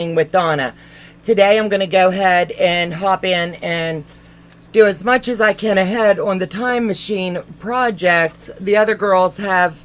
with Donna. Today I'm going to go ahead and hop in and do as much as I can ahead on the time machine project. The other girls have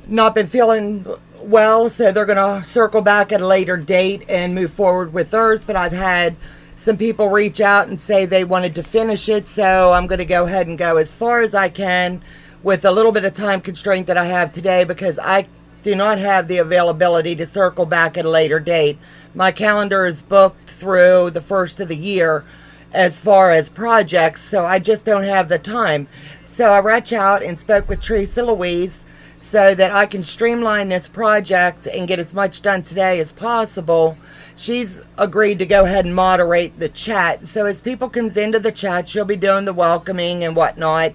not been feeling well, so they're going to circle back at a later date and move forward with theirs. But I've had some people reach out and say they wanted to finish it, so I'm going to go ahead and go as far as I can with a little bit of time constraint that I have today, because I do not have the availability to circle back at a later date. My calendar is booked through the first of the year as far as projects, so I just don't have the time. So I reached out and spoke with Teresa Louise so that I can streamline this project and get as much done today as possible. She's agreed to go ahead and moderate the chat. So as people comes into the chat, she'll be doing the welcoming and whatnot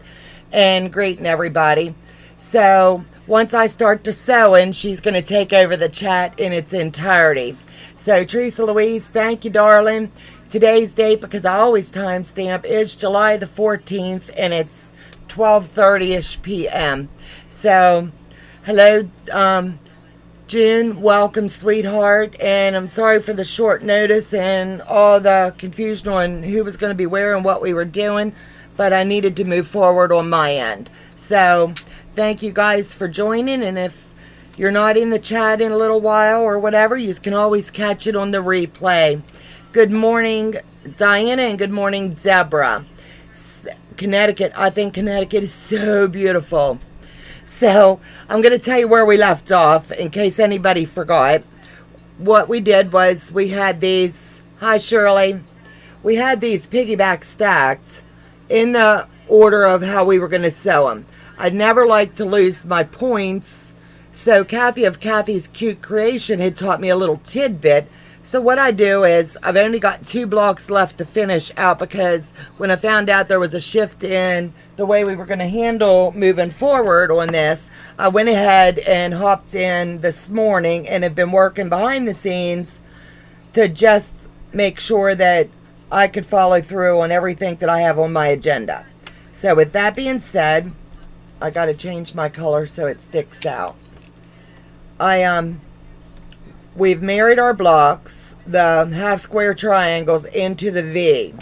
and greeting everybody. So once I start to sewing, she's going to take over the chat in its entirety. So Teresa Louise, thank you, darling. Today's date, because I always timestamp, is July the 14th, and it's 12:30ish p.m. So, hello, June. Welcome, sweetheart. And I'm sorry for the short notice and all the confusion on who was going to be where and what we were doing, but I needed to move forward on my end. So, thank you guys for joining, and if you're not in the chat in a little while or whatever, you can always catch it on the replay. Good morning, Diana, and good morning, Deborah. Connecticut. I think Connecticut is so beautiful. So I'm going to tell you where we left off in case anybody forgot. What we did was we had these, hi Shirley, we had these piggyback stacked in the order of how we were going to sew them. I'd never like to lose my points, so Kathy of Kathy's Cute Creation had taught me a little tidbit. So what I do is I've only got 2 blocks left to finish out, because when I found out there was a shift in the way we were going to handle moving forward on this, I went ahead and hopped in this morning and have been working behind the scenes to just make sure that I could follow through on everything that I have on my agenda. So with that being said, I got to change my color so it sticks out. We've married our blocks, the half square triangles, into the V.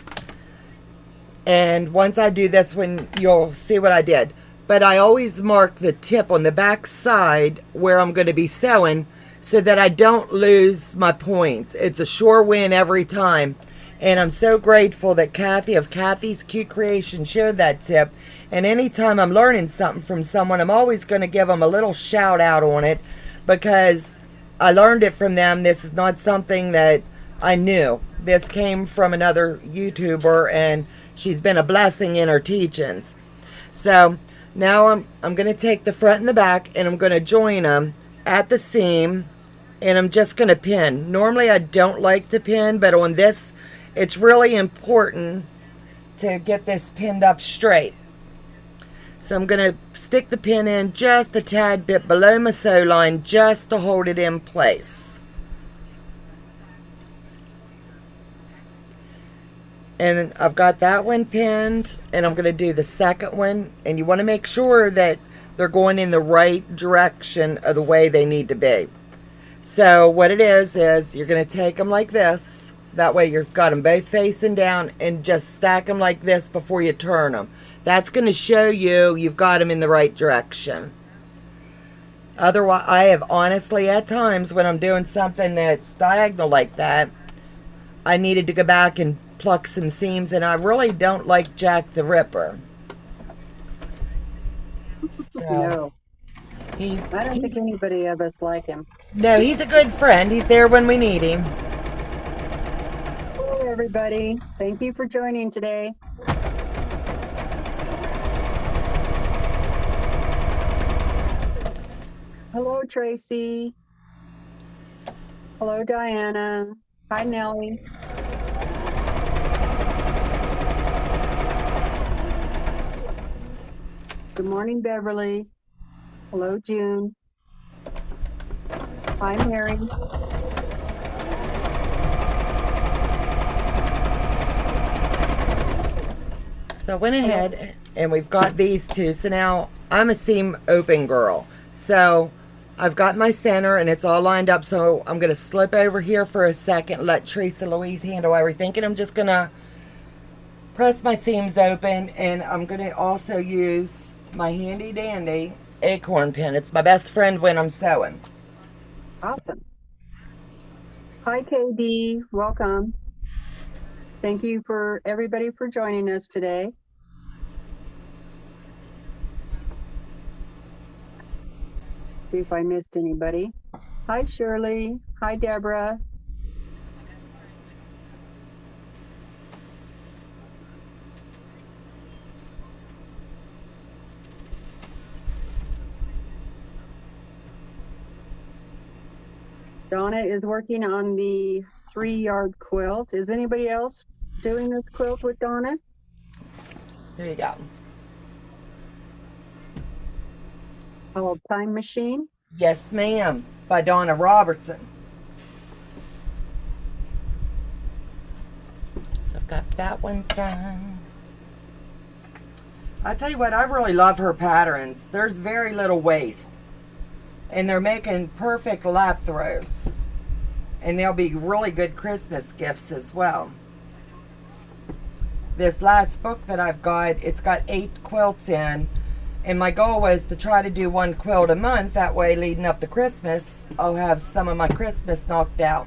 And once I do this one, you'll see what I did. But I always mark the tip on the back side where I'm going to be sewing so that I don't lose my points. It's a sure win every time. And I'm so grateful that Kathy of Kathy's Cute Creation shared that tip. And anytime I'm learning something from someone, I'm always going to give them a little shout out on it, because I learned it from them. This is not something that I knew. This came from another YouTuber, and she's been a blessing in her teachings. So now I'm going to take the front and the back, and I'm going to join them at the seam, and I'm just going to pin. Normally I don't like to pin, but on this, it's really important to get this pinned up straight. So I'm going to stick the pin in just a tad bit below my sew line, just to hold it in place. And I've got that one pinned, and I'm going to do the second one. And you want to make sure that they're going in the right direction of the way they need to be. So what it is you're going to take them like this. That way you've got them both facing down, and just stack them like this before you turn them. That's going to show you've got them in the right direction. Otherwise, I have honestly at times when I'm doing something that's diagonal like that, I needed to go back and pluck some seams, and I really don't like Jack the Ripper. So, no. I don't think anybody of us like him. No, he's a good friend. He's there when we need him. Hello, everybody. Thank you for joining today. Hello, Tracy. Hello, Diana. Hi, Nellie. Good morning, Beverly. Hello, June. Hi, Mary. So I went ahead and we've got these two. So now I'm a seam open girl. So I've got my center and it's all lined up, so I'm going to slip over here for a second, let Teresa Louise handle everything, and I'm just going to press my seams open, and I'm going to also use my handy dandy acorn pin. It's my best friend when I'm sewing. Awesome. Hi, KD. Welcome. Thank you for everybody for joining us today. See if I missed anybody. Hi, Shirley. Hi, Deborah. Donna is working on the 3-yard quilt. Is anybody else doing this quilt with Donna? Here you go. Oh, Time Machine? Yes, ma'am, by Donna Robertson. So I've got that one done. I tell you what, I really love her patterns. There's very little waste. And they're making perfect lap throws. And they'll be really good Christmas gifts as well. This last book that I've got, it's got 8 quilts in. And my goal was to try to do 1 quilt a month. That way, leading up to Christmas, I'll have some of my Christmas knocked out.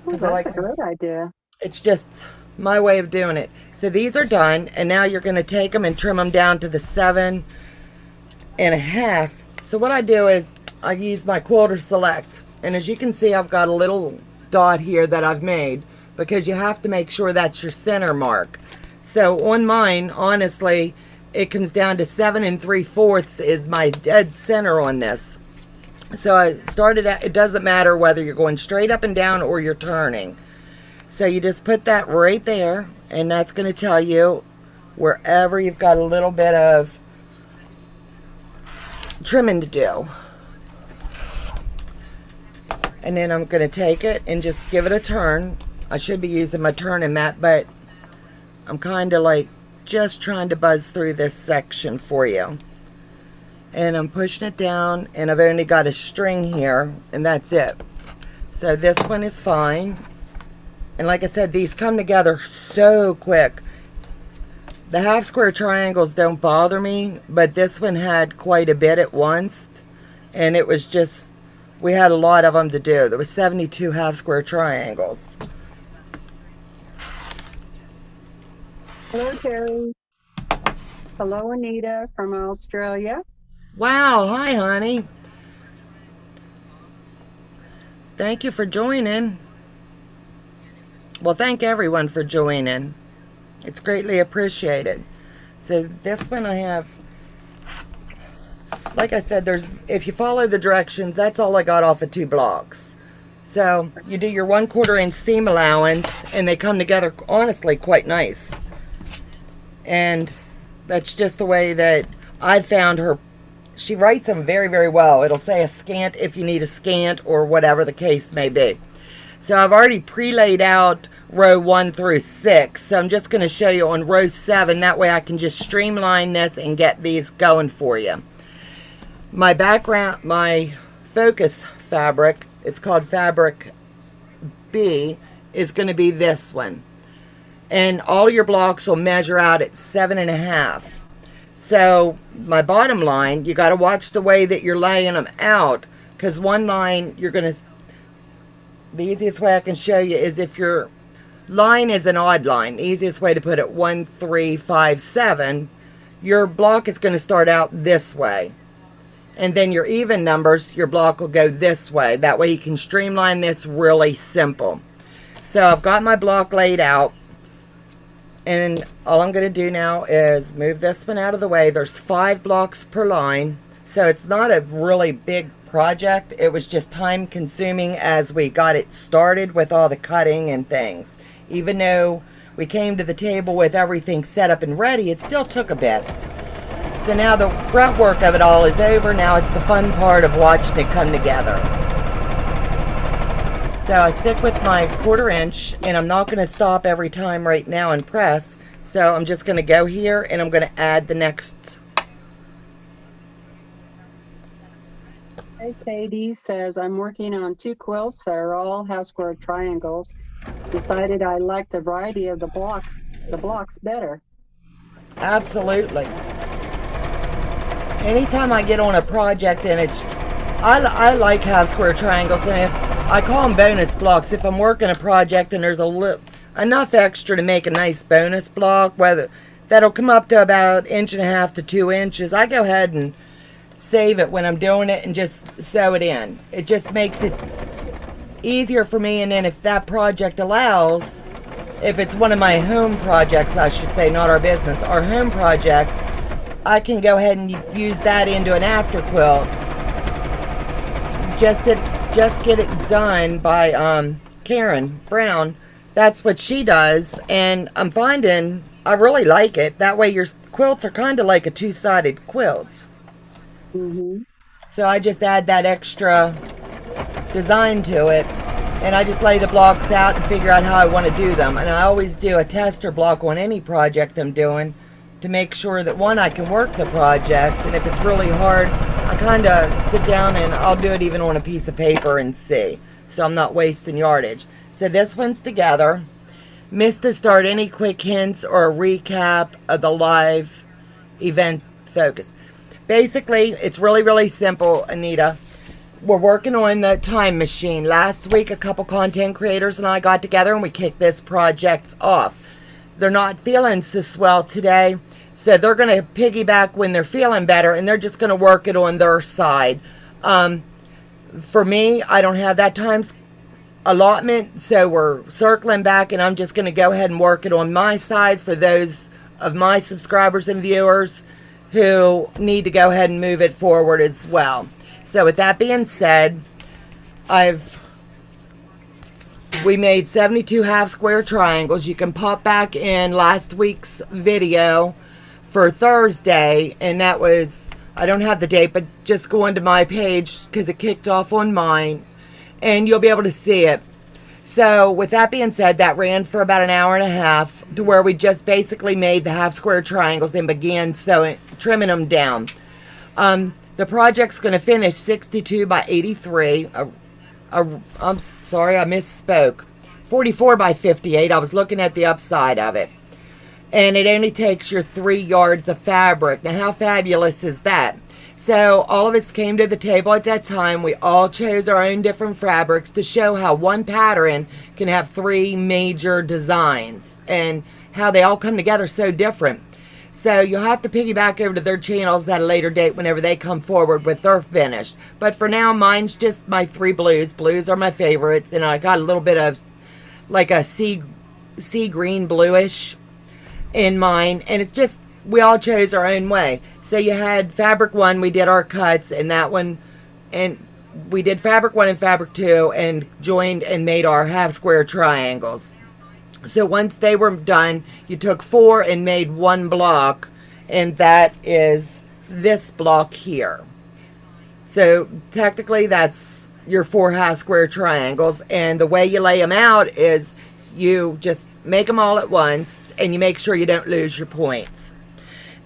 Oh, that's a great idea. It's just my way of doing it. So these are done. And now you're going to take them and trim them down to the 7.5. So what I do is I use my Quilter Select. And as you can see, I've got a little dot here that I've made, because you have to make sure that's your center mark. So on mine, honestly, it comes down to 7 3/4 is my dead center on this. So I started at, it doesn't matter whether you're going straight up and down or you're turning. So you just put that right there, and that's going to tell you wherever you've got a little bit of trimming to do. And then I'm going to take it and just give it a turn. I should be using my turning mat, but I'm kind of like just trying to buzz through this section for you. And I'm pushing it down, and I've only got a string here, and that's it. So this one is fine. And like I said, these come together so quick. The half square triangles don't bother me, but this one had quite a bit at once. And it was just, we had a lot of them to do. There was 72 half square triangles. Hello, Terry. Hello, Anita from Australia. Wow, hi, honey. Thank you for joining. Well, thank everyone for joining. It's greatly appreciated. So this one I have, like I said, there's, if you follow the directions, that's all I got off of 2 blocks. So you do your 1/4 inch seam allowance, and they come together honestly quite nice. And that's just the way that I found her. She writes them very, very well. It'll say a scant if you need a scant or whatever the case may be. So I've already pre-laid out row 1 through 6. So I'm just going to show you on row 7. That way I can just streamline this and get these going for you. My background, my focus fabric, it's called Fabric B, is going to be this one. And all your blocks will measure out at 7.5. So my bottom line, you got to watch the way that you're laying them out, because one line you're going to, the easiest way I can show you is if your line is an odd line, the easiest way to put it, 1, 3, 5, 7, your block is going to start out this way. And then your even numbers, your block will go this way. That way you can streamline this really simple. So I've got my block laid out. And all I'm going to do now is move this one out of the way. There's 5 blocks per line. So it's not a really big project. It was just time consuming as we got it started with all the cutting and things. Even though we came to the table with everything set up and ready, it still took a bit. So now the grunt work of it all is over. Now it's the fun part of watching it come together. So I stick with my 1/4 inch, and I'm not going to stop every time right now and press. So I'm just going to go here, and I'm going to add the next Hey, Katie says, I'm working on 2 quilts that are all half square triangles. Decided I like the variety of the blocks better. Absolutely. Anytime I get on a project and I like half square triangles, and if I call them bonus blocks, if I'm working a project and there's enough extra to make a nice bonus block, whether that'll come up to about 1.5 to 2 inches, I go ahead and save it when I'm doing it and just sew it in. It just makes it easier for me. And then if that project allows, if it's one of my home projects, I should say, not our business, our home project, I can go ahead and use that into an after quilt. Just get it done by Karen Brown. That's what she does, and I'm finding I really like it. That way your quilts are kind of like a two-sided quilt. Mm-hmm. So I just add that extra design to it, and I just lay the blocks out and figure out how I want to do them. And I always do a tester block on any project I'm doing to make sure that, one, I can work the project, and if it's really hard, I kind of sit down and I'll do it even on a piece of paper and see, so I'm not wasting yardage. So this one's together. Missed the start. Any quick hints or a recap of the live event focus? Basically, it's really, really simple, Anita. We're working on the time machine. Last week, a couple content creators and I got together and we kicked this project off. They're not feeling so swell today, so they're going to piggyback when they're feeling better, and they're just going to work it on their side. For me, I don't have that time allotment, so we're circling back, and I'm just going to go ahead and work it on my side for those of my subscribers and viewers who need to go ahead and move it forward as well. So with that being said, we made 72 half square triangles. You can pop back in last week's video for Thursday, and that was, I don't have the date, but just go into my page because it kicked off on mine, and you'll be able to see it. So with that being said, that ran for about an hour and a half, to where we just basically made the half square triangles and began trimming them down. The project's going to finish 62 by 83. I'm sorry, I misspoke. 44 by 58. I was looking at the upside of it. And it only takes your 3 yards of fabric. Now, how fabulous is that? So all of us came to the table at that time. We all chose our own different fabrics to show how one pattern can have 3 major designs and how they all come together so different. So you'll have to piggyback over to their channels at a later date whenever they come forward with their finished. But for now, mine's just my 3 blues. Blues are my favorites, and I got a little bit of like a sea green bluish in mine, and it's just, we all chose our own way. So you had fabric 1, we did our cuts, and that one, and we did fabric 1 and fabric 2 and joined and made our half square triangles. So once they were done, you took 4 and made 1 block, and that is this block here. So technically that's your 4 half square triangles, and the way you lay them out is you just make them all at once, and you make sure you don't lose your points.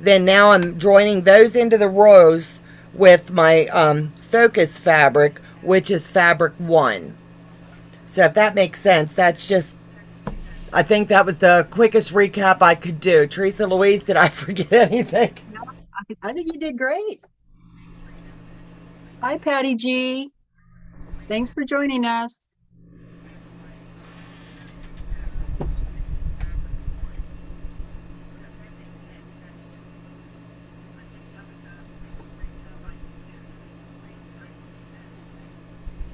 Then now I'm joining those into the rows with my focus fabric, which is fabric 1. So if that makes sense, that's just, I think that was the quickest recap I could do. Teresa Louise, did I forget anything? I think you did great. Hi, Patty G. Thanks for joining us.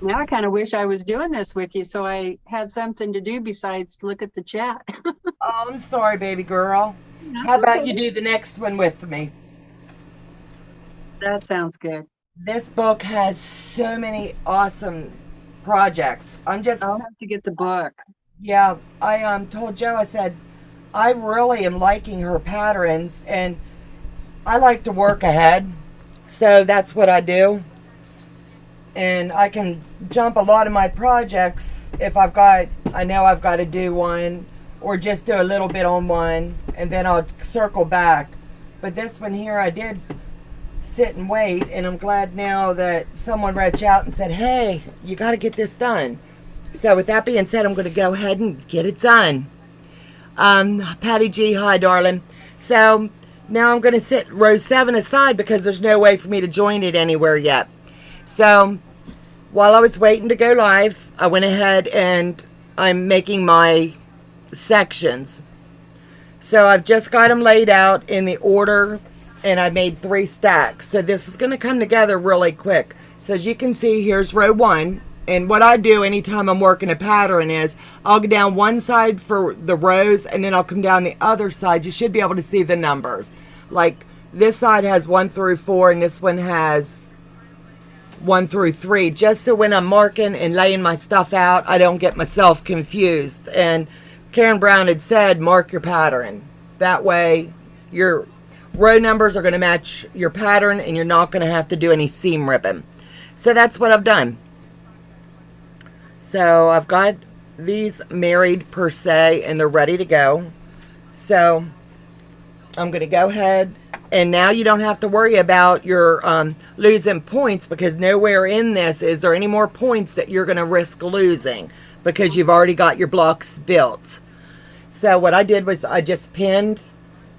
Now I kind of wish I was doing this with you, so I had something to do besides look at the chat. Oh, I'm sorry, baby girl. How about you do the next one with me? That sounds good. This book has so many awesome projects. I'll have to get the book. Yeah, I told Joe, I said, I really am liking her patterns, and I like to work ahead. So that's what I do. And I can jump a lot of my projects if I know I've got to do one, or just do a little bit on one, and then I'll circle back. But this one here, I did sit and wait, and I'm glad now that someone reached out and said, hey, you got to get this done. So with that being said, I'm going to go ahead and get it done. Patty G, hi darling. So now I'm going to set row 7 aside because there's no way for me to join it anywhere yet. So while I was waiting to go live, I went ahead and I'm making my sections. So I've just got them laid out in the order, and I made 3 stacks. So this is going to come together really quick. So as you can see, here's row 1. And what I do anytime I'm working a pattern is I'll go down one side for the rows, and then I'll come down the other side. You should be able to see the numbers. Like this side has 1 through 4, and this one has 1 through 3. Just so when I'm marking and laying my stuff out, I don't get myself confused. And Karen Brown had said, mark your pattern. That way your row numbers are going to match your pattern, and you're not going to have to do any seam ripping. So that's what I've done. So I've got these married per se, and they're ready to go. So I'm going to go ahead, and now you don't have to worry about your losing points, because nowhere in this is there any more points that you're going to risk losing, because you've already got your blocks built. So what I did was I just pinned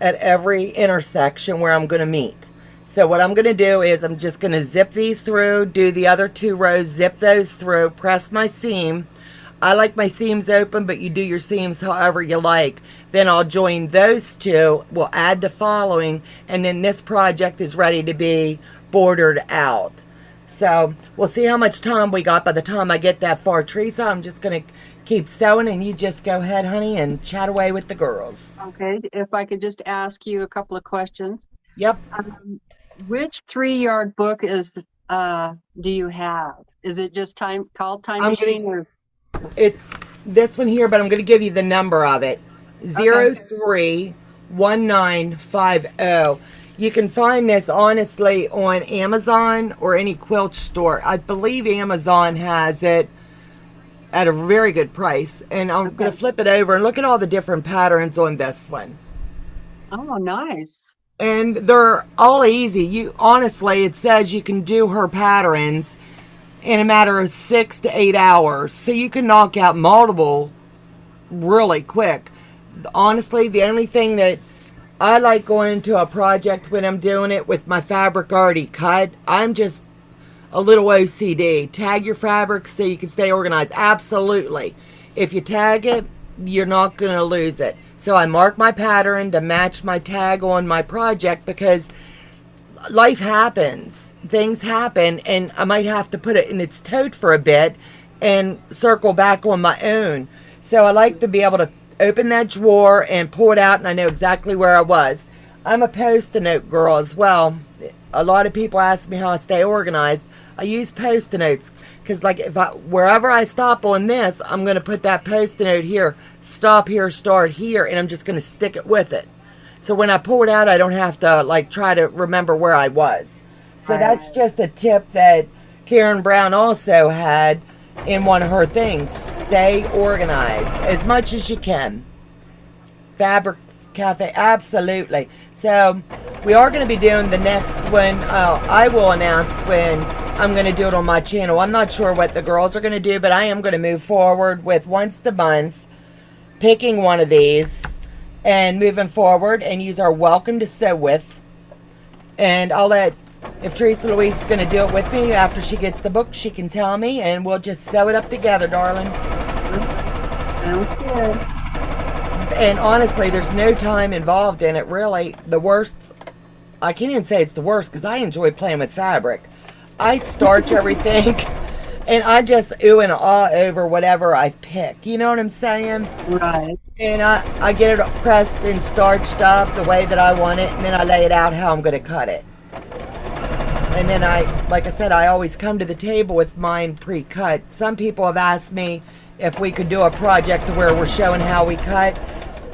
at every intersection where I'm going to meet. So what I'm going to do is I'm just going to zip these through, do the other 2 rows, zip those through, press my seam. I like my seams open, but you do your seams however you like. Then I'll join those 2, we'll add the following, and then this project is ready to be bordered out. So we'll see how much time we got by the time I get that far. Teresa, I'm just going to keep sewing, and you just go ahead, honey, and chat away with the girls. Okay, if I could just ask you a couple of questions. Yep. Which 3-yard book is do you have? Is it just called Time Machine? Or it's this one here, but I'm going to give you the number of it. 031950. You can find this honestly on Amazon or any quilt store. I believe Amazon has it at a very good price. And I'm going to flip it over and look at all the different patterns on this one. Oh, nice. And they're all easy. Honestly, it says you can do her patterns in a matter of 6 to 8 hours. So you can knock out multiple really quick. Honestly, the only thing that I like going into a project when I'm doing it with my fabric already cut, I'm just a little OCD. Tag your fabric so you can stay organized. Absolutely. If you tag it, you're not going to lose it. So I mark my pattern to match my tag on my project, because life happens. Things happen, and I might have to put it in its tote for a bit and circle back on my own. So I like to be able to open that drawer and pull it out, and I know exactly where I was. I'm a Post-it note girl as well. A lot of people ask me how I stay organized. I use Post-it notes, because like wherever I stop on this, I'm going to put that Post-it note here, stop here, start here, and I'm just going to stick it with it. So when I pull it out, I don't have to like try to remember where I was. So that's just a tip that Karen Brown also had in one of her things. Stay organized as much as you can. Fabric Cafe, absolutely. So we are going to be doing the next one. I will announce when I'm going to do it on my channel. I'm not sure what the girls are going to do, but I am going to move forward with once a month picking one of these and moving forward, and use our welcome to sew with. And I'll let, if Teresa Louise is going to do it with me after she gets the book, she can tell me, and we'll just sew it up together, darling. Sounds good. And honestly, there's no time involved in it, really. The worst, I can't even say it's the worst, because I enjoy playing with fabric. I starch everything, and I just ooh and ah over whatever I pick. You know what I'm saying? Right. And I get it pressed and starched up the way that I want it, and then I lay it out how I'm going to cut it. And then like I said, I always come to the table with mine pre-cut. Some people have asked me if we could do a project where we're showing how we cut.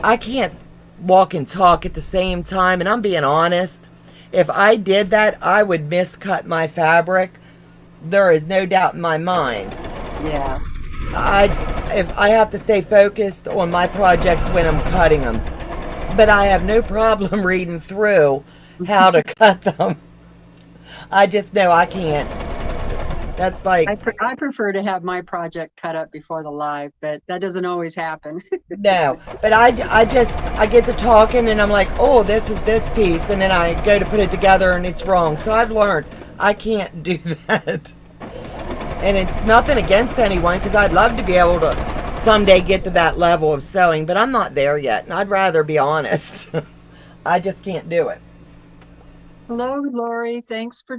I can't walk and talk at the same time, and I'm being honest. If I did that, I would miscut my fabric. There is no doubt in my mind. Yeah. If I have to stay focused on my projects when I'm cutting them. But I have no problem reading through how to cut them. I just know I can't. That's like, I prefer to have my project cut up before the live, but that doesn't always happen. no. But I get to talking and I'm like, oh, this is this piece. And then I go to put it together and it's wrong. So I've learned I can't do that. And it's nothing against anyone because I'd love to be able to someday get to that level of sewing, but I'm not there yet. And I'd rather be honest. I just can't do it. Hello, Lori. Thanks for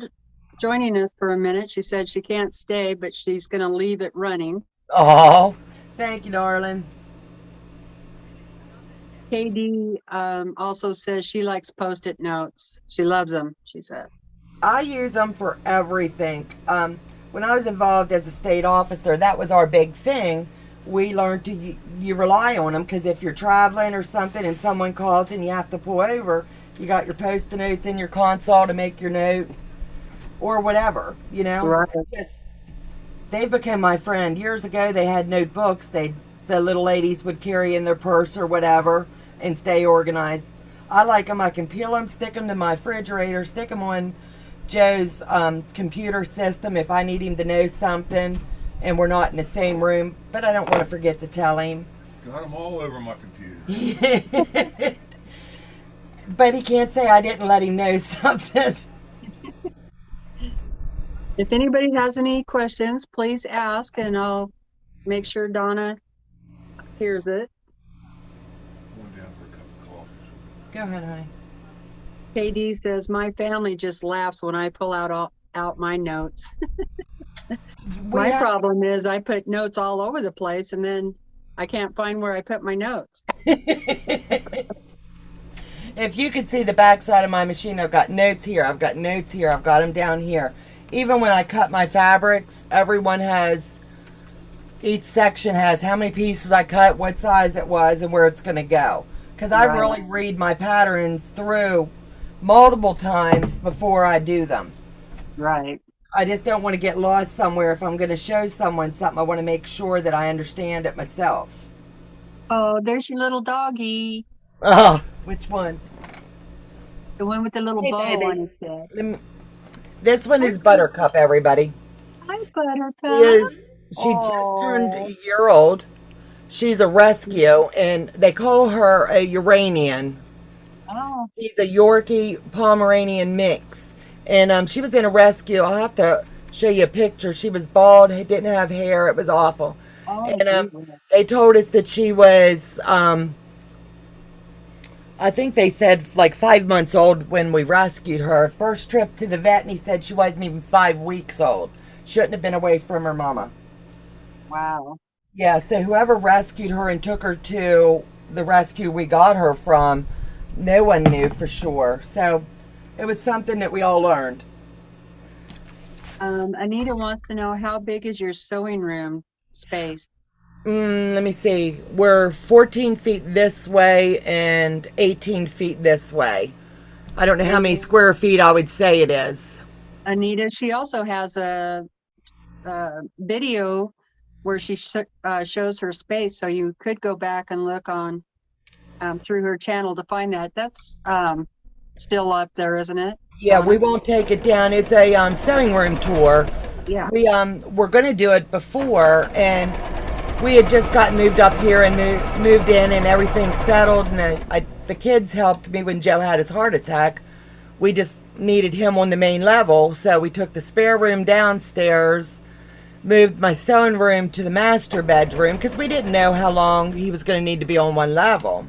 joining us for a minute. She said she can't stay, but she's going to leave it running. Oh, thank you, darling. KD also says she likes Post-it notes. She loves them, she said. I use them for everything. When I was involved as a state officer, that was our big thing. We learned to you rely on them because if you're traveling or something and someone calls and you have to pull over, you got your Post-it notes in your console to make your note or whatever, you know. Right. They've become my friend. Years ago, they had notebooks. The little ladies would carry in their purse or whatever and stay organized. I like them. I can peel them, stick them to my refrigerator, stick them on Joe's computer system if I need him to know something and we're not in the same room, but I don't want to forget to tell him. Got them all over my computer. But he can't say I didn't let him know something. If anybody has any questions, please ask and I'll make sure Donna hears it. Going down for a cup of coffee. Go ahead, honey. KD says, my family just laughs when I pull out my notes. My problem is I put notes all over the place and then I can't find where I put my notes. If you could see the backside of my machine, I've got notes here, I've got notes here, I've got them down here. Even when I cut my fabrics, each section has how many pieces I cut, what size it was, and where it's going to go. Because I really read my patterns through multiple times before I do them. Right. I just don't want to get lost somewhere. If I'm going to show someone something, I want to make sure that I understand it myself. Oh, there's your little doggy. Oh, which one? The one with the little bow on its head. This one is Buttercup, everybody. Hi, Buttercup. She just turned a year old. She's a rescue, and they call her a Uranian. Oh. She's a Yorkie Pomeranian mix. And she was in a rescue. I'll have to show you a picture. She was bald, didn't have hair. It was awful. Oh, and they told us that she was, I think they said like 5 months old when we rescued her. First trip to the vet, and he said she wasn't even 5 weeks old. Shouldn't have been away from her mama. Wow. Yeah, so whoever rescued her and took her to the rescue we got her from, no one knew for sure. So it was something that we all learned. Anita wants to know, how big is your sewing room space? Let me see. We're 14 feet this way and 18 feet this way. I don't know how many square feet I would say it is. Anita, she also has a video where she shows her space, so you could go back and look on through her channel to find that. That's still up there, isn't it? Yeah, we won't take it down. It's a sewing room tour. Yeah. We were going to do it before, and we had just gotten moved up here and moved in, and everything settled. And the kids helped me when Joe had his heart attack. We just needed him on the main level, so we took the spare room downstairs, moved my sewing room to the master bedroom because we didn't know how long he was going to need to be on one level.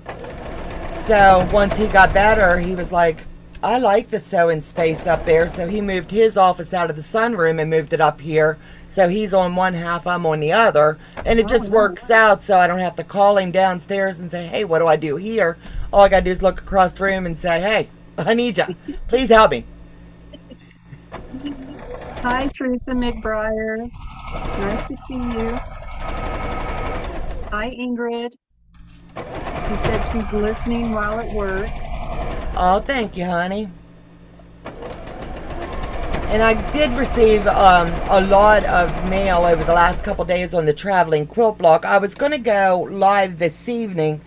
So once he got better, he was like, I like the sewing space up there. So he moved his office out of the sunroom and moved it up here. So he's on one half, I'm on the other. And it just works out so I don't have to call him downstairs and say, hey, what do I do here? All I got to do is look across the room and say, hey, I need you. Please help me. Hi, Teresa McBriar. Nice to see you. Hi, Ingrid. She said she's listening while at work. Oh, thank you, honey. And I did receive a lot of mail over the last couple days on the traveling quilt block. I was going to go live this evening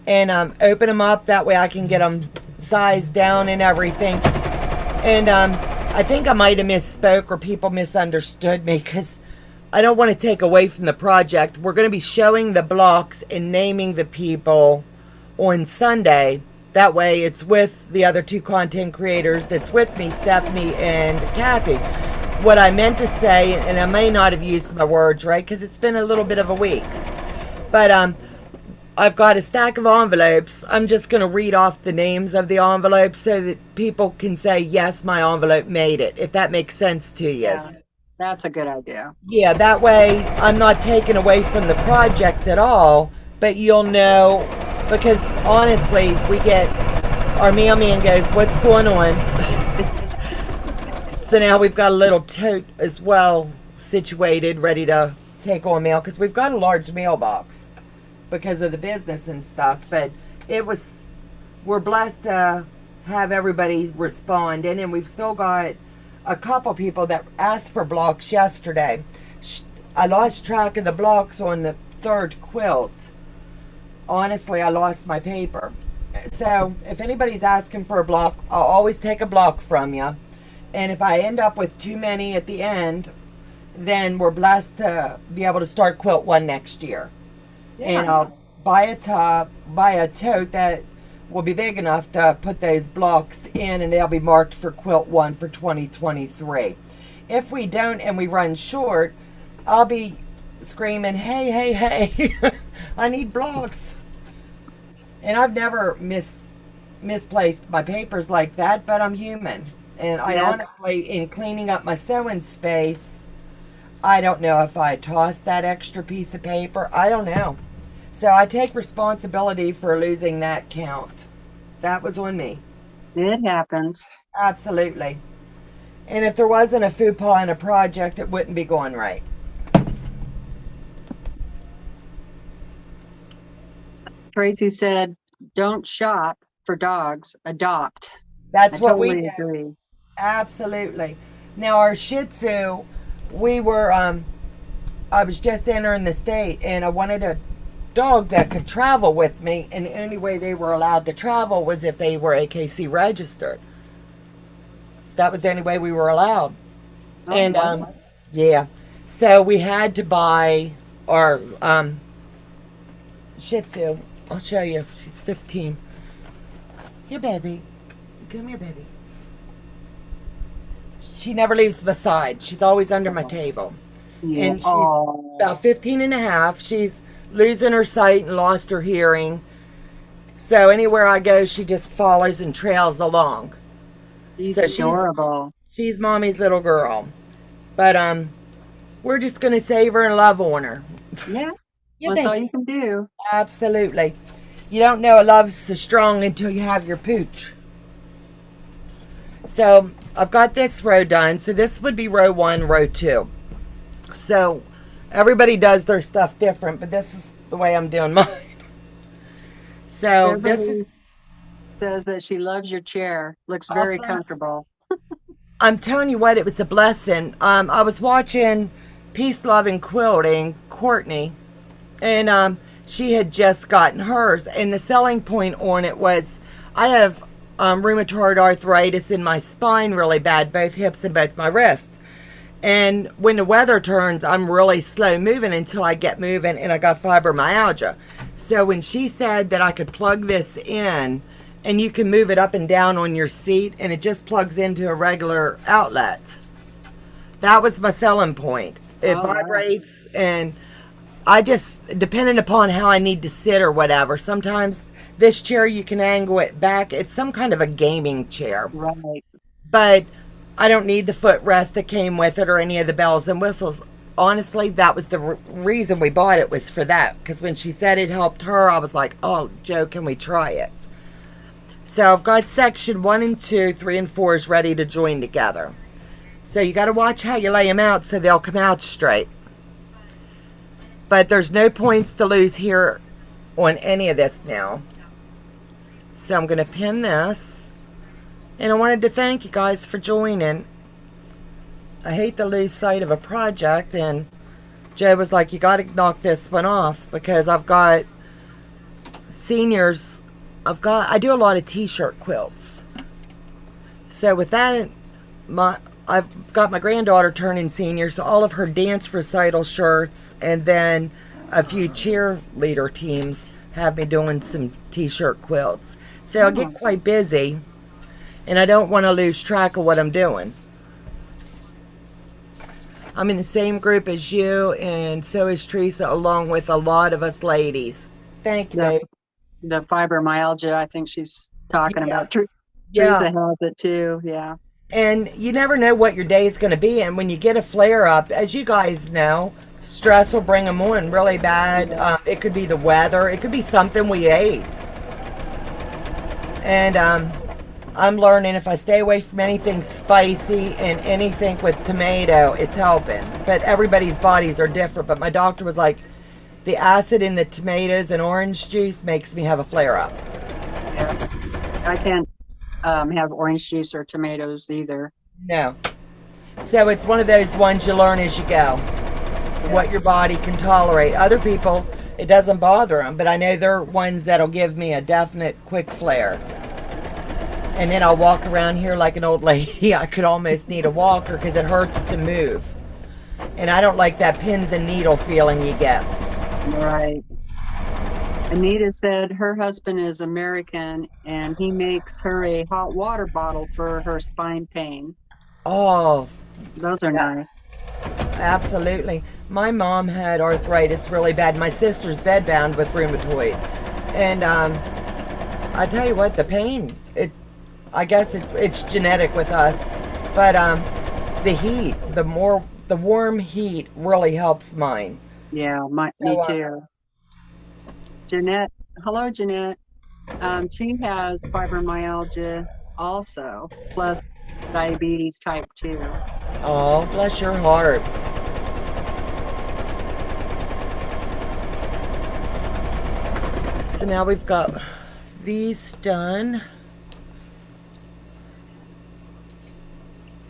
and open them up. That way I can get them sized down and everything. And I think I might have misspoke or people misunderstood me because I don't want to take away from the project. We're going to be showing the blocks and naming the people on Sunday. That way it's with the other two content creators that's with me, Stephanie and Kathy. What I meant to say, and I may not have used my words right because it's been a little bit of a week, but I've got a stack of envelopes. I'm just going to read off the names of the envelopes so that people can say, yes, my envelope made it, if that makes sense to you. Yeah, that's a good idea. Yeah, that way I'm not taking away from the project at all, but you'll know, because honestly, we get, our mailman goes, what's going on? So now we've got a little tote as well situated, ready to take on mail, because we've got a large mailbox because of the business and stuff, but we're blessed to have everybody responding, and we've still got a couple people that asked for blocks yesterday. I lost track of the blocks on the third quilt. Honestly, I lost my paper. So if anybody's asking for a block, I'll always take a block from you, and if I end up with too many at the end, then we're blessed to be able to start quilt 1 next year. Yeah. And I'll buy a tote that will be big enough to put those blocks in, and they'll be marked for quilt 1 for 2023. If we don't and we run short, I'll be screaming, hey, hey, hey, I need blocks. And I've never misplaced my papers like that, but I'm human. And I honestly, in cleaning up my sewing space, I don't know if I tossed that extra piece of paper. I don't know. So I take responsibility for losing that count. That was on me. It happens. Absolutely. And if there wasn't a faux pas in a project, it wouldn't be going right. Tracy said, don't shop for dogs, adopt. That's I what totally we do. agree. Absolutely. Now our Shih Tzu, we were, I was just entering the state, and I wanted a dog that could travel with me, and the only way they were allowed to travel was if they were AKC registered. That was the only way we were allowed. Oh, And wow. yeah, so we had to buy our Shih Tzu. I'll show you. She's 15. Here, baby. Come here, baby. She never leaves my side. She's always under my table. Yeah. And she's Aw. about 15 and a half. She's losing her sight and lost her hearing. So anywhere I go, she just follows and trails along. She's So adorable. She's mommy's little girl. But we're just gonna save her and love on her. Yeah, Yeah, that's all baby. you can do. Absolutely. You don't know a love's so strong until you have your pooch. So I've got this row done. So this would be row 1, row 2. So everybody does their stuff different, but this is the way I'm doing mine. So this is, Everybody says that she loves your chair. Looks very Okay. comfortable. I'm telling you what, it was a blessing. I was watching Peace, Love, and Quilting, Courtney, and she had just gotten hers. And the selling point on it was, I have rheumatoid arthritis in my spine really bad, both hips and both my wrists. And when the weather turns, I'm really slow moving until I get moving, and I got fibromyalgia. So when she said that I could plug this in, and you can move it up and down on your seat, and it just plugs into a regular outlet, that was my selling point. It Oh, wow. vibrates, and I just, depending upon how I need to sit or whatever, sometimes this chair you can angle it back. It's some kind of a gaming chair. Right. But I don't need the footrest that came with it or any of the bells and whistles. Honestly, that was the reason we bought it, was for that. Because when she said it helped her, I was like, oh, Joe, can we try it? So I've got section 1 and 2, 3 and 4 is ready to join together. So you got to watch how you lay them out so they'll come out straight. But there's no points to lose here on any of this now. So I'm going to pin this. And I wanted to thank you guys for joining. I hate to lose sight of a project, and Joe was like, you got to knock this one off, because I've got seniors. I do a lot of t-shirt quilts. So with that, I've got my granddaughter turning senior, so all of her dance recital shirts and then a few cheerleader teams have me doing some t-shirt quilts. So I get quite busy, and I don't want to lose track of what I'm doing. I'm in the same group as you, and so is Teresa, along with a lot of us ladies. Thank you, babe. The fibromyalgia, I think she's talking about. Yeah. Teresa has it too, yeah. And you never know what your day is going to be. And when you get a flare up, as you guys know, stress will bring them on really bad. It could be the weather. It could be something we ate. And I'm learning if I stay away from anything spicy and anything with tomato, it's helping. But everybody's bodies are different. But my doctor was like, the acid in the tomatoes and orange juice makes me have a flare up. Yeah. I can't have orange juice or tomatoes either. No. So it's one of those ones you learn as you go, what your body can tolerate. Other people, it doesn't bother them, but I know there are ones that'll give me a definite quick flare. And then I'll walk around here like an old lady. I could almost need a walker because it hurts to move. And I don't like that pins and needle feeling you get. Right. Anita said her husband is American and he makes her a hot water bottle for her spine pain. Oh, those are nice. Absolutely. My mom had arthritis really bad. My sister's bedbound with rheumatoid. And I tell you what, the pain, I guess it's genetic with us. But the heat, the warm heat really helps mine. Yeah, me too. Jeanette, hello Jeanette. She has fibromyalgia also, plus diabetes type 2. Oh, bless your heart. So now we've got these done.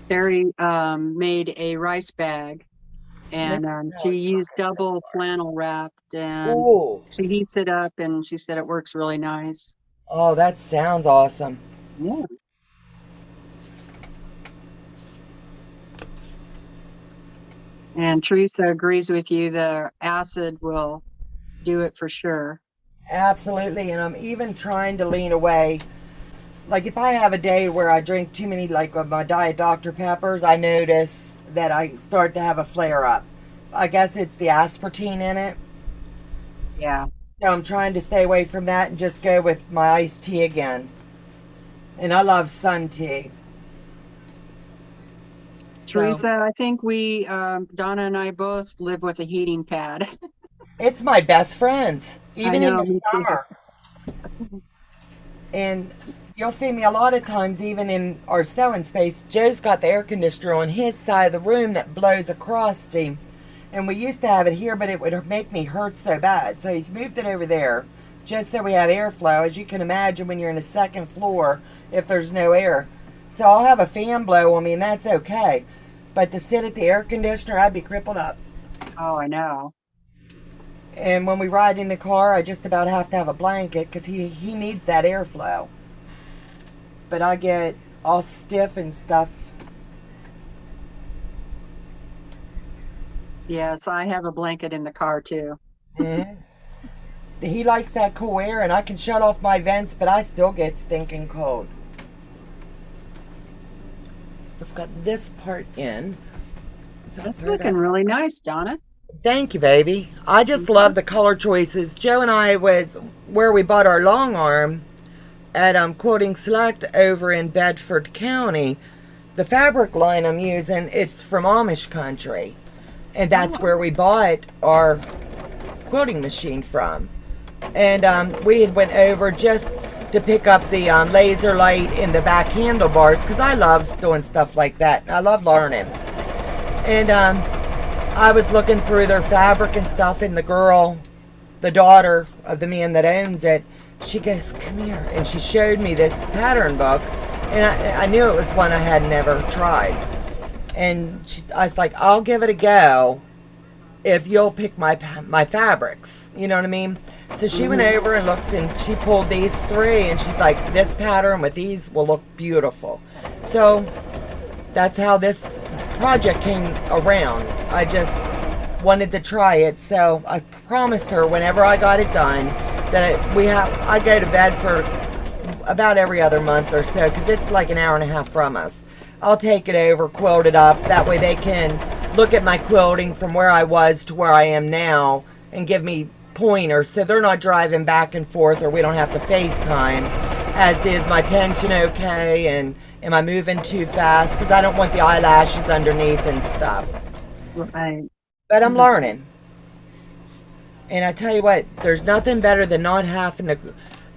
Terry made a rice bag. And she used double flannel wrapped, and she heats it up, and she said it works really nice. Oh, that sounds awesome. Yeah. And Teresa agrees with you. The acid will do it for sure. Absolutely. And I'm even trying to lean away. Like if I have a day where I drink too many, like my Diet Dr. Peppers, I notice that I start to have a flare up. I guess it's the aspartame in it. Yeah. So I'm trying to stay away from that and just go with my iced tea again. And I love sun tea. Teresa, I think we, Donna and I both live with a heating pad. It's my best friends, even in the summer. And you'll see me a lot of times, even in our sewing space. Joe's got the air conditioner on his side of the room that blows across steam. And we used to have it here, but it would make me hurt so bad. So he's moved it over there just so we have airflow. As you can imagine, when you're in the second floor, if there's no air. So I'll have a fan blow on me, and that's okay. But to sit at the air conditioner, I'd be crippled up. Oh, I know. And when we ride in the car, I just about have to have a blanket because he needs that airflow. But I get all stiff and stuff. Yes, I have a blanket in the car too. Mm-hmm. He likes that cool air, and I can shut off my vents, but I still get stinking cold. So I've got this part in. So that's looking really nice, Donna. Thank you, baby. I just love the color choices. Joe and I was where we bought our long arm at Quilting Select over in Bedford County. The fabric line I'm using, it's from Amish country. And that's where we bought our quilting machine from. And we had went over just to pick up the laser light in the back handlebars because I love doing stuff like that. I love learning. And I was looking through their fabric and stuff, and the girl, the daughter of the man that owns it, she goes, "Come here," and she showed me this pattern book, and I knew it was one I had never tried. And I was like, "I'll give it a go if you'll pick my fabrics," you know what I mean? So she went over and looked, and she pulled these 3, and she's like, "This pattern with these will look beautiful." So that's how this project came around. I just wanted to try it, so I promised her whenever I got it done that I go to bed for about every other month or so, because it's like an hour and a half from us. I'll take it over, quilt it up, that way they can look at my quilting from where I was to where I am now and give me pointers, so they're not driving back and forth, or we don't have to FaceTime, as is my tension okay, and am I moving too fast, because I don't want the eyelashes underneath and stuff. Right. But I'm learning. And I tell you what, there's nothing better than not having to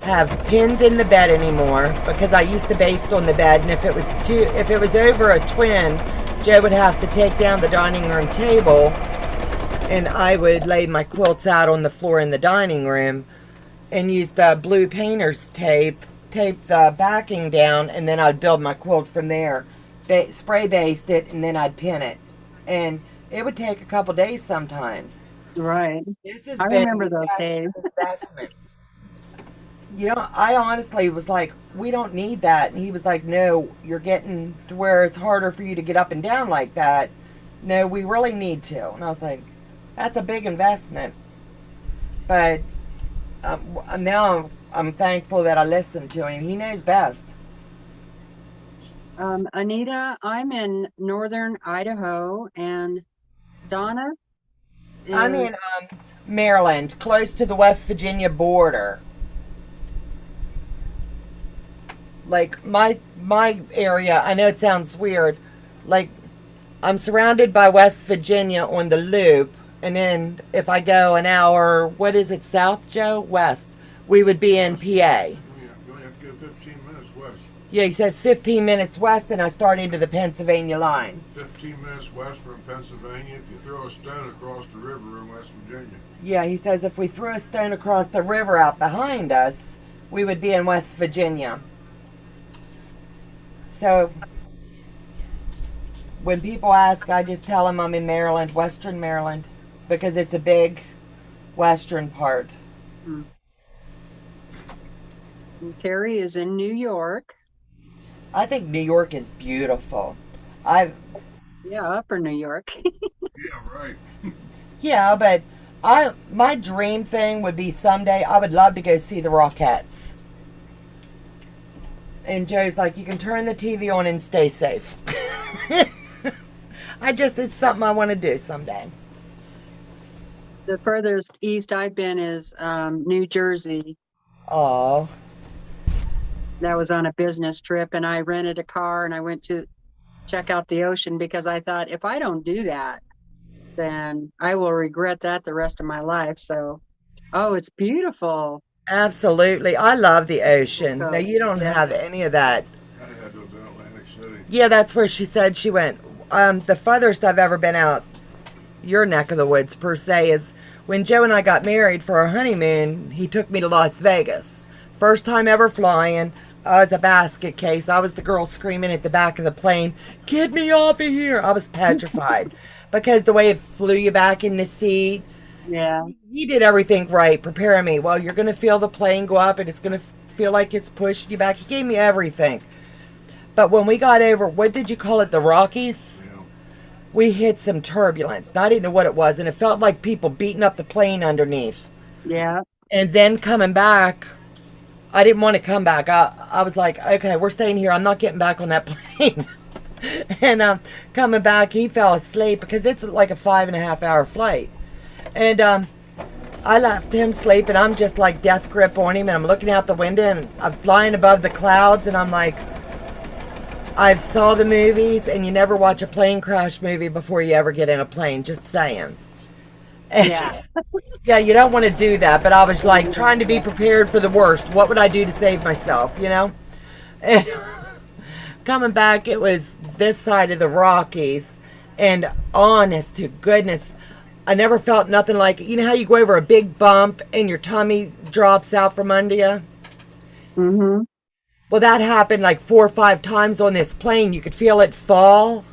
have pins in the bed anymore, because I used to baste on the bed, and if it was over a twin, Joe would have to take down the dining room table, and I would lay my quilts out on the floor in the dining room and use the blue painter's tape the backing down, and then I'd build my quilt from there, spray baste it, and then I'd pin it, and it would take a couple days sometimes. Right. This has I been remember the those best days. investment. I honestly was like, we don't need that. And he was like, no, you're getting to where it's harder for you to get up and down like that. No, we really need to. And I was like, that's a big investment. But now I'm thankful that I listened to him. He knows best. Anita, I'm in northern Idaho, and Donna I'm in Maryland, close to the West Virginia border. Like my area, I know it sounds weird, like I'm surrounded by West Virginia on the loop, and then if I go an hour, what is it, south, Joe? West, we would be in PA. You only have to go 15 minutes west. Yeah, he says 15 minutes west, and I start into the Pennsylvania line. 15 minutes west from Pennsylvania. If you throw a stone across the river in West Virginia. Yeah, he says if we threw a stone across the river out behind us, we would be in West Virginia. So when people ask, I just tell them I'm in Maryland, Western Maryland, because it's a big western part. Terry is in New York. I think New York is beautiful. Yeah, upper New York. Yeah, right. Yeah, but my dream thing would be someday I would love to go see the Rockettes. And Joe's like, you can turn the TV on and stay safe. It's something I want to do someday. The furthest east I've been is New Jersey. Oh. That was on a business trip, and I rented a car and I went to check out the ocean, because I thought, if I don't do that, then I will regret that the rest of my life. So, it's beautiful. Absolutely. I love the ocean. No, you don't have any of that. I had to go to Atlantic City. Yeah, that's where she said she went. The furthest I've ever been out, your neck of the woods per se, is when Joe and I got married for our honeymoon. He took me to Las Vegas. First time ever flying. I was a basket case. I was the girl screaming at the back of the plane, "Get me off of here!" I was petrified because the way it flew you back in the seat. Yeah. He did everything right, preparing me. Well, you're going to feel the plane go up, and it's going to feel like it's pushed you back. He gave me everything. But when we got over, what did you call it, the Rockies? Yeah. We hit some turbulence. Now, I didn't know what it was, and it felt like people beating up the plane underneath. Yeah. And then coming back, I didn't want to come back. I was like, okay, we're staying here. I'm not getting back on that plane. And coming back, he fell asleep because it's like a 5.5 hour flight. And I left him sleeping. I'm just like death grip on him, and I'm looking out the window, and I'm flying above the clouds, and I'm like, I've saw the movies, and you never watch a plane crash movie before you ever get in a plane, just saying. And Yeah. yeah, you don't want to do that, but I was like trying to be prepared for the worst. What would I do to save myself, And coming back, it was this side of the Rockies, and honest to goodness, I never felt nothing like it. You know how you go over a big bump and your tummy drops out from under you? Mm-hmm. Well, that happened like 4 or 5 times on this plane. You could feel it fall,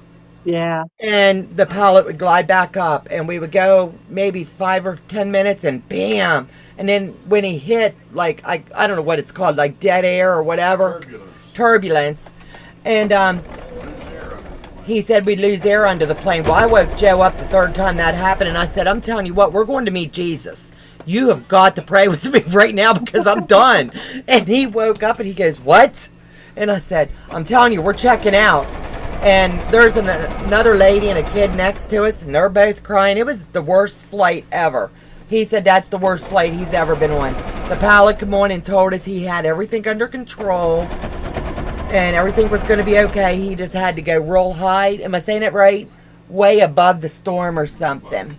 Yeah. and the pilot would glide back up, and we would go maybe 5 or 10 minutes, and bam. And then when he hit, like, I don't know what it's called, like dead air or whatever. Turbulence. Turbulence. And There's air under the plane. he said we'd lose air under the plane. Well, I woke Joe up the third time that happened, and I said, I'm telling you what, we're going to meet Jesus. You have got to pray with me right now because I'm done. And he woke up and he goes, what? And I said, I'm telling you, we're checking out. And there's another lady and a kid next to us, and they're both crying. It was the worst flight ever. He said that's the worst flight he's ever been on. The pilot came on and told us he had everything under control and everything was going to be okay. He just had to go real high. Am I saying it right? Way above the storm or something.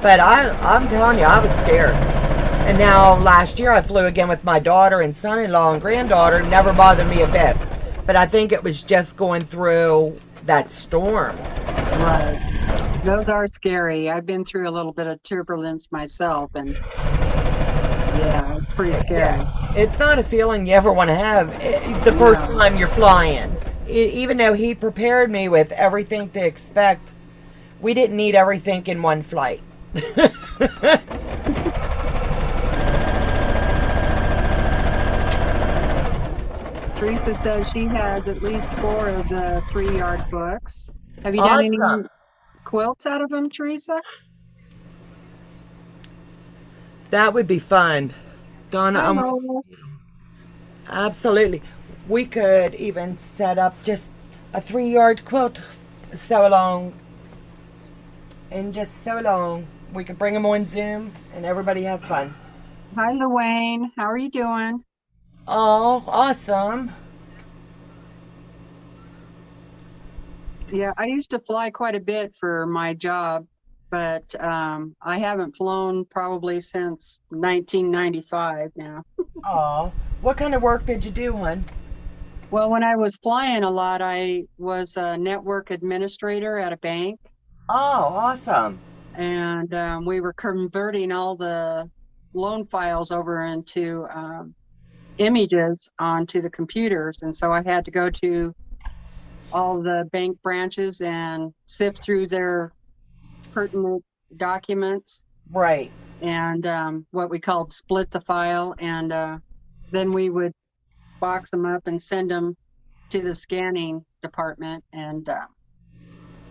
But I'm telling you, I was scared. And now last year I flew again with my daughter and son-in-law and granddaughter. Never bothered me a bit. But I think it was just going through that storm. Right. Those are scary. I've been through a little bit of turbulence myself, and yeah, it's pretty scary. Yeah. It's not a feeling you ever want to have the first time you're flying. Even though he prepared me with everything to expect, we didn't need everything in one flight. Teresa says she has at least 4 of the 3-yard books. Have you done any quilts out of them, Teresa? That would be fun. Donna, absolutely. We could even set up just a 3-yard quilt, sew along, and just sew along. We could bring them on Zoom and everybody have fun. Hi, Luane. How are you doing? Oh, awesome. Yeah, I used to fly quite a bit for my job, but I haven't flown probably since 1995 now. Oh, what kind of work did you do, hon? Well, when I was flying a lot, I was a network administrator at a bank. Oh, awesome. And we were converting all the loan files over into images onto the computers. And so I had to go to all the bank branches and sift through their pertinent documents. Right. And what we called split the file. And then we would box them up and send them to the scanning department. And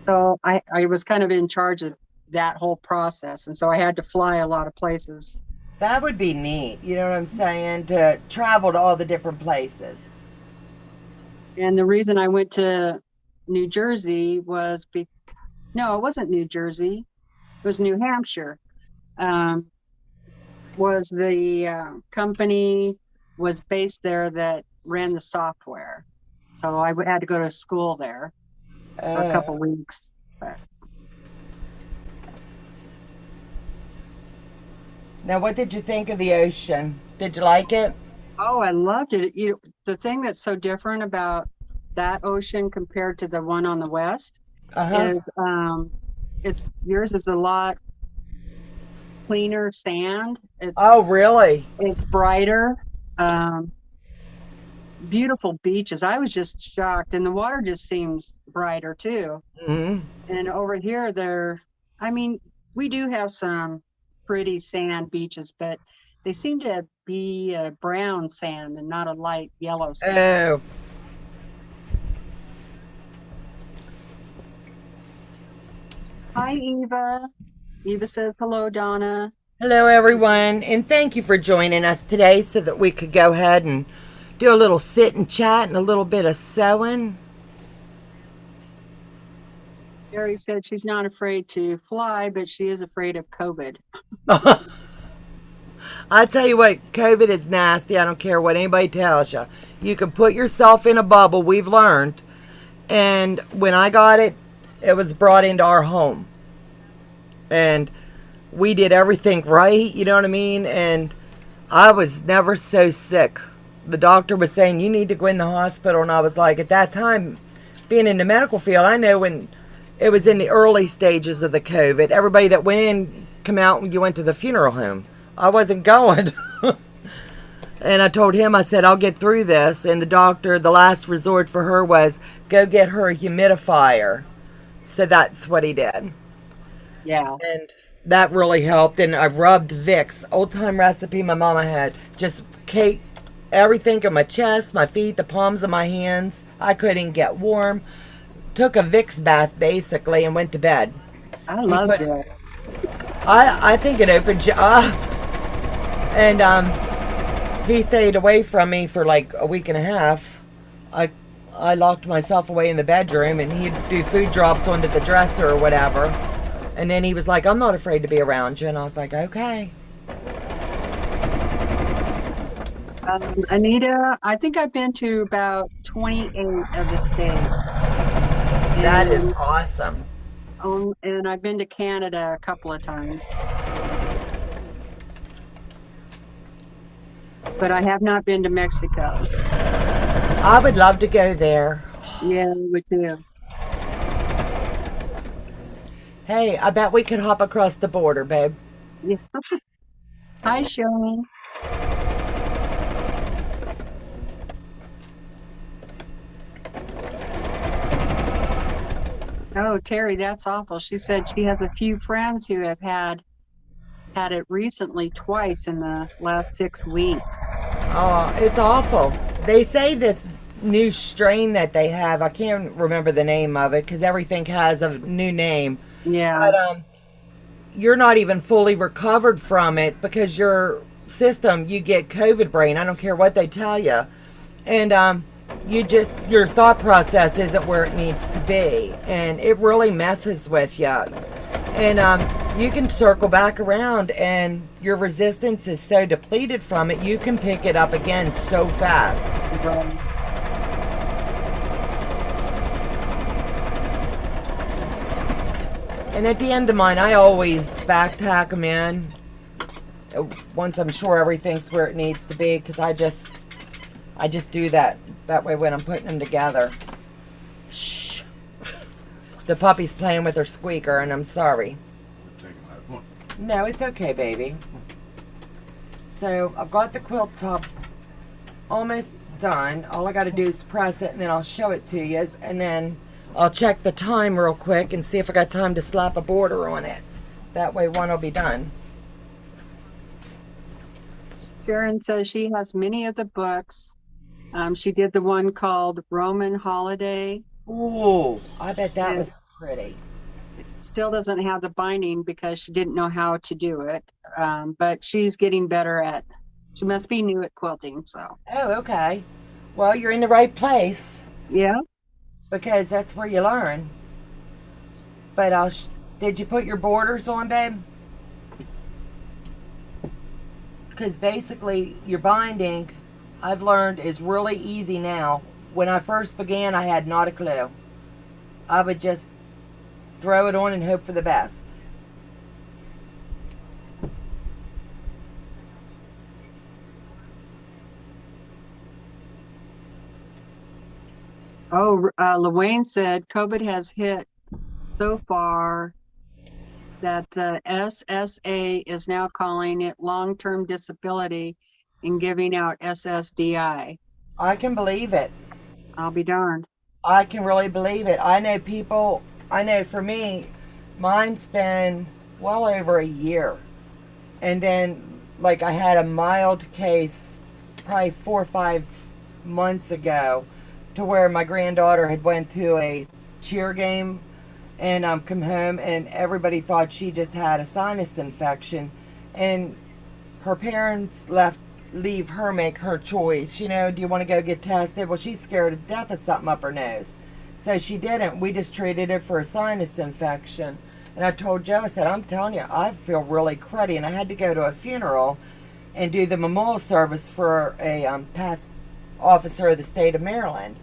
so I was kind of in charge of that whole process. And so I had to fly a lot of places. That would be neat. You know what I'm saying? To travel to all the different places. And the reason I went to New Jersey was no, it wasn't New Jersey. It was New Hampshire. Was the company was based there that ran the software. So I had to go to school there for a couple weeks. But. Now, what did you think of the ocean? Did you like it? Oh, I loved it. The thing that's so different about that ocean compared to the one on the west is yours is a lot cleaner sand. Oh, really? It's brighter. Beautiful beaches. I was just shocked, and the water just seems brighter too. Mm-hmm. And over here, we do have some pretty sand beaches, but they seem to be a brown sand and not a light yellow sand. Oh. Hi, Eva. Eva says, hello, Donna. Hello, everyone, and thank you for joining us today so that we could go ahead and do a little sit and chat and a little bit of sewing. Gary said she's not afraid to fly, but she is afraid of COVID. I tell you what, COVID is nasty. I don't care what anybody tells you. You can put yourself in a bubble, we've learned. And when I got it, it was brought into our home. And we did everything right, you know what I mean? And I was never so sick. The doctor was saying, you need to go in the hospital. And I was like, at that time, being in the medical field, I know when it was in the early stages of the COVID, everybody that went in, come out and you went to the funeral home. I wasn't going. And I told him, I said, I'll get through this. And the doctor, the last resort for her was, go get her a humidifier. So that's what he did. Yeah. And that really helped. And I rubbed Vicks, old time recipe my mama had. Just cake, everything on my chest, my feet, the palms of my hands. I couldn't get warm. took a Vicks bath basically and went to bed. I love put- this. I think it opened you up. And he stayed away from me for like a week and a half. I locked myself away in the bedroom, and he'd do food drops onto the dresser or whatever. And then he was like, I'm not afraid to be around you. And I was like, okay. Anita, I think I've been to about 28 of the states. That is awesome. And I've been to Canada a couple of times. But I have not been to Mexico. I would love to go there. Yeah, me too. Hey, I bet we could hop across the border, babe. Yeah. Hi, Shane. Oh, Terry, that's awful. She said she has a few friends who have had it recently twice in the last 6 weeks. Oh, it's awful. They say this new strain that they have, I can't remember the name of it because everything has a new name. Yeah. But you're not even fully recovered from it because your system, you get COVID brain. I don't care what they tell you. And your thought process isn't where it needs to be. And it really messes with you. And you can circle back around, and your resistance is so depleted from it, you can pick it up again so fast. Right. And at the end of mine, I always backpack them in once I'm sure everything's where it needs to be, because I just do that way when I'm putting them together. Shh. The puppy's playing with her squeaker, and I'm sorry. Taking that one. No, it's okay, baby. So I've got the quilt top almost done. All I got to do is press it, and then I'll show it to you, and then I'll check the time real quick and see if I got time to slap a border on it. That way one will be done. Sharon says she has many of the books. She did the one called Roman Holiday. Ooh, I bet that was pretty. Still doesn't have the binding because she didn't know how to do it. But she's getting better she must be new at quilting, so. Oh, okay. Well, you're in the right place Yeah. because that's where you learn. But did you put your borders on, babe? Because basically your binding, I've learned, is really easy now. When I first began, I had not a clue. I would just throw it on and hope for the best. Oh, Luane said COVID has hit so far that SSA is now calling it long-term disability and giving out SSDI. I can believe it. I'll be darned. I can really believe it. I know for me, mine's been well over a year. And then, like, I had a mild case probably 4 or 5 months ago to where my granddaughter had went to a cheer game and come home, and everybody thought she just had a sinus infection. And her parents leave her make her choice. You know, do you want to go get tested? Well, she's scared to death of something up her nose. So she didn't. We just treated it for a sinus infection. And I told Joe, I said, I'm telling you, I feel really cruddy. And I had to go to a funeral and do the memorial service for a past officer of the state of Maryland.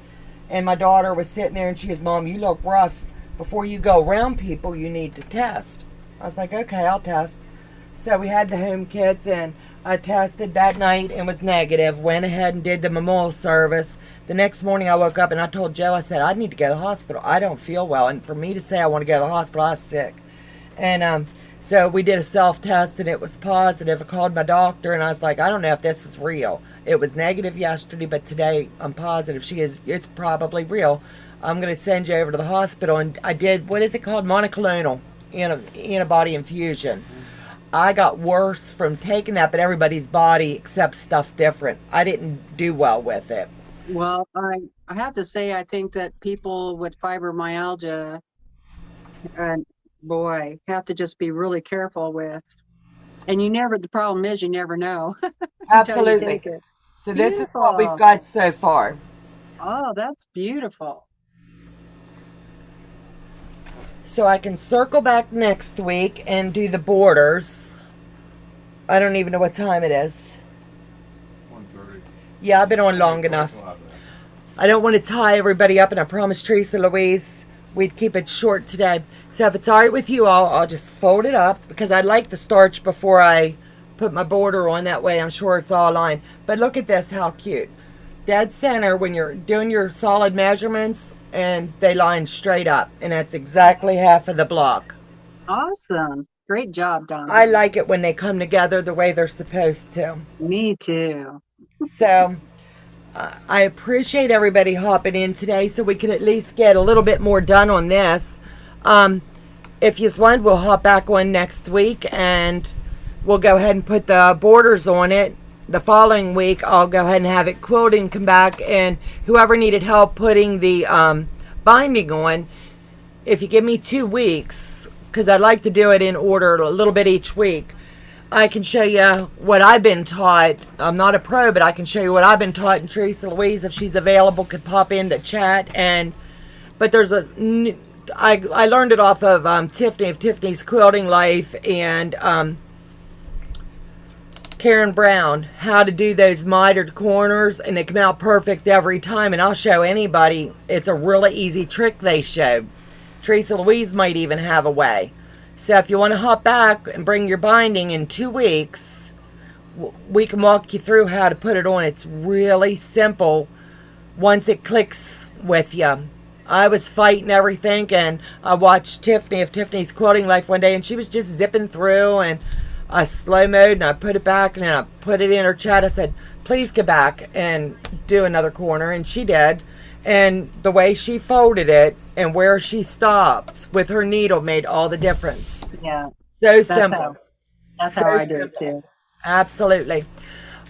And my daughter was sitting there and she goes, Mom, you look rough. Before you go around people, you need to test. I was like, okay, I'll test. So we had the home kits, and I tested that night and was negative. Went ahead and did the memorial service. The next morning I woke up and I told Joe, I said, I need to go to the hospital. I don't feel well. And for me to say I want to go to the hospital, I was sick. And so we did a self-test and it was positive. I called my doctor and I was like, I don't know if this is real. It was negative yesterday, but today I'm positive. It's probably real. I'm going to send you over to the hospital. And I did, what is it called? Monoclonal antibody infusion. I got worse from taking that, but everybody's body accepts stuff different. I didn't do well with it. Well, I have to say, I think that people with fibromyalgia, and boy, have to just be really careful with. And the problem is you never know until you Absolutely. take it. So this is what we've Beautiful. got so far. Oh, that's beautiful. So I can circle back next week and do the borders. I don't even know what time it is. 1:30. Yeah, I've been on long enough. I don't want to tie everybody up, and I promised Teresa Louise we'd keep it short today. So if it's all right with you all, I'll just fold it up because I like the starch before I put my border on. That way I'm sure it's all lined. But look at this, how cute. Dead center when you're doing your solid measurements, and they line straight up. And that's exactly half of the block. Awesome. Great job, Donna. I like it when they come together the way they're supposed to. Me too. So I appreciate everybody hopping in today so we can at least get a little bit more done on this. If you want, we'll hop back on next week and we'll go ahead and put the borders on it. The following week, I'll go ahead and have it quilted and come back. And whoever needed help putting the binding on, if you give me 2 weeks, because I'd like to do it in order a little bit each week, I can show you what I've been taught. I'm not a pro, but I can show you what I've been taught. And Teresa Louise, if she's available, could pop in the chat. But there's I learned it off of Tiffany of Tiffany's Quilting Life and Karen Brown, how to do those mitered-corners, and they come out perfect every time. And I'll show anybody. It's a really easy trick they showed. Teresa Louise might even have a way. So if you want to hop back and bring your binding in 2 weeks, we can walk you through how to put it on. It's really simple once it clicks with you. I was fighting everything, and I watched Tiffany of Tiffany's Quilting Life one day, and she was just zipping through, and I slow mode, and I put it back, and then I put it in her chat. I said, please get back and do another corner, and she did. And the way she folded it and where she stopped with her needle made all the difference. Yeah. So simple. That's how I do it too. Absolutely.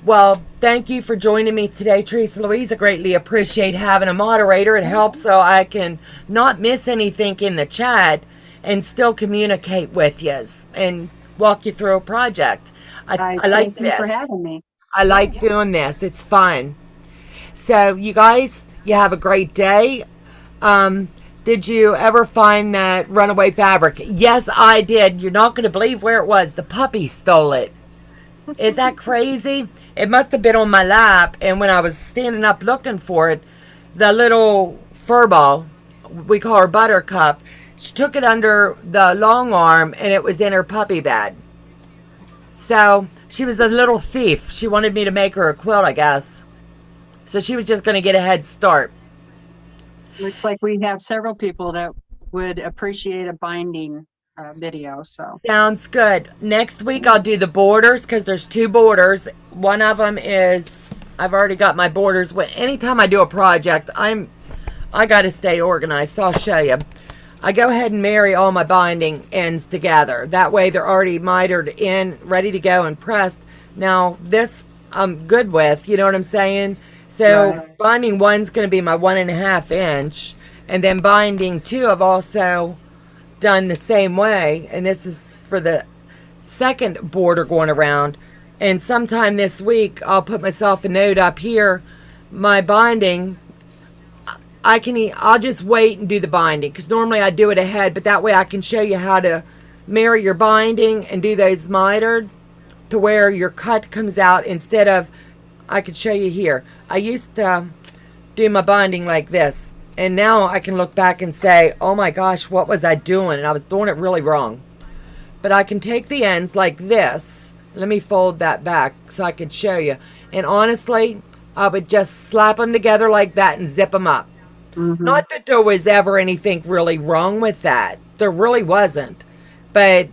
Well, thank you for joining me today, Teresa Louise. I greatly appreciate having a moderator. It helps so I can not miss anything in the chat and still communicate with you and walk you through a project. I like Thank you this. for having me. I like doing this. It's fun. So you guys, you have a great day. Did you ever find that runaway fabric? Yes, I did. You're not going to believe where it was. The puppy stole it. Is that crazy? It must have been on my lap, and when I was standing up looking for it, the little fur ball, we call her Buttercup, she took it under the long arm, and it was in her puppy bed. So she was a little thief. She wanted me to make her a quilt, I guess. So she was just going to get a head start. Looks like we have several people that would appreciate a binding video. So Sounds good. Next week I'll do the borders because there's 2 borders. One of them is, I've already got my borders. Anytime I do a project, I got to stay organized. So I'll show you. I go ahead and marry all my binding ends together. That way they're already mitered in, ready to go and pressed. Now this I'm good with, you know what I'm saying? So right. Binding 1's going to be my 1.5 inch. And then binding 2 I've also done the same way. And this is for the second border going around. And sometime this week I'll put myself a note up here. My binding, I'll just wait and do the binding because normally I do it ahead, but that way I can show you how to marry your binding and do those mitered to where your cut comes out instead of, I could show you here. I used to do my binding like this, and now I can look back and say, oh my gosh, what was I doing? And I was doing it really wrong. But I can take the ends like this. Let me fold that back so I could show you. And honestly, I would just slap them together like that and zip them up. Mm-hmm. Not that there was ever anything really wrong with that. There really wasn't. But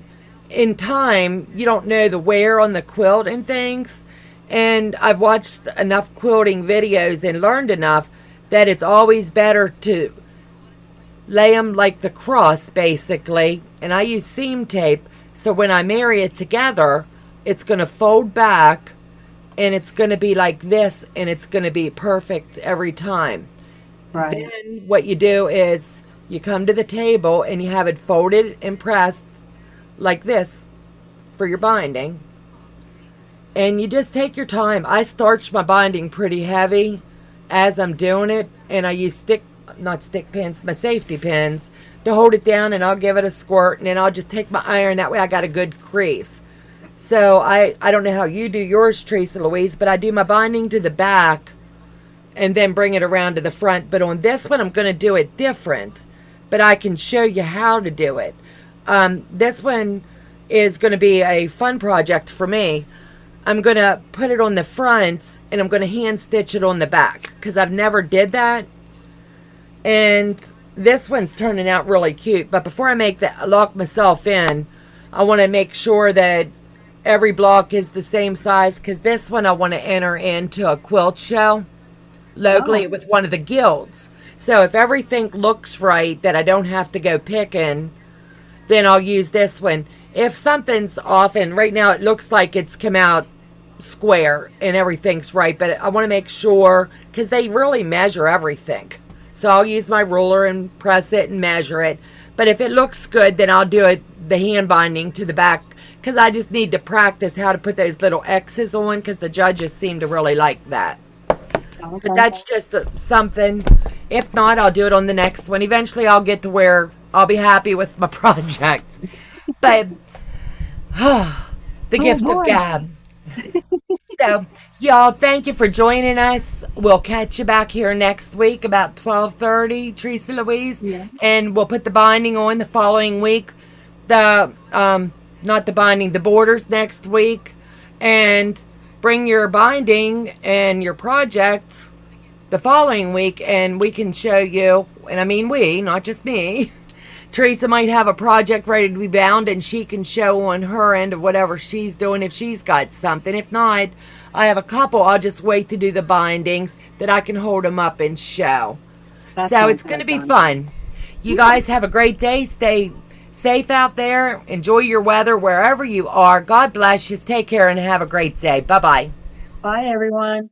in time, you don't know the wear on the quilt and things. And I've watched enough quilting videos and learned enough that it's always better to lay them like the cross, basically. And I use seam tape. So when I marry it together, it's going to fold back and it's going to be like this, and it's going to be perfect every time. Right. Then what you do is you come to the table and you have it folded and pressed like this for your binding. And you just take your time. I starch my binding pretty heavy as I'm doing it, and I use not stick pins, my safety pins to hold it down, and I'll give it a squirt, and then I'll just take my iron. That way I got a good crease. So I don't know how you do yours, Teresa Louise, but I do my binding to the back and then bring it around to the front. But on this one, I'm going to do it different, but I can show you how to do it. This one is going to be a fun project for me. I'm going to put it on the front, and I'm going to hand stitch it on the back because I've never did that. And this one's turning out really cute. But before I lock myself in, I want to make sure that every block is the same size, because this one I want to enter into a quilt show locally with one of the guilds. So if everything looks right, that I don't have to go picking, then I'll use this one. If something's off, and right now it looks like it's come out square and everything's right, but I want to make sure, because they really measure everything. So I'll use my ruler and press it and measure it. But if it looks good, then I'll do the hand binding to the back, because I just need to practice how to put those little X's on, because the judges seem to really like that. Okay. But that's just something. If not, I'll do it on the next one. Eventually I'll get to where I'll be happy with my project. But the gift of gab. So y'all, thank you for joining us. We'll catch you back here next week about 12:30, Teresa Louise. Yeah. And we'll put the binding on the following week. The not the binding, the borders next week. And bring your binding and your project the following week, and we can show you, and I mean we, not just me. Teresa might have a project ready to be bound, and she can show on her end of whatever she's doing if she's got something. If not, I have a couple. I'll just wait to do the bindings that I can hold them up and show. So it's going to be fun. You guys have a great day. Stay safe out there. Enjoy your weather wherever you are. God bless you. Take care and have a great day. Bye-bye. Bye, everyone.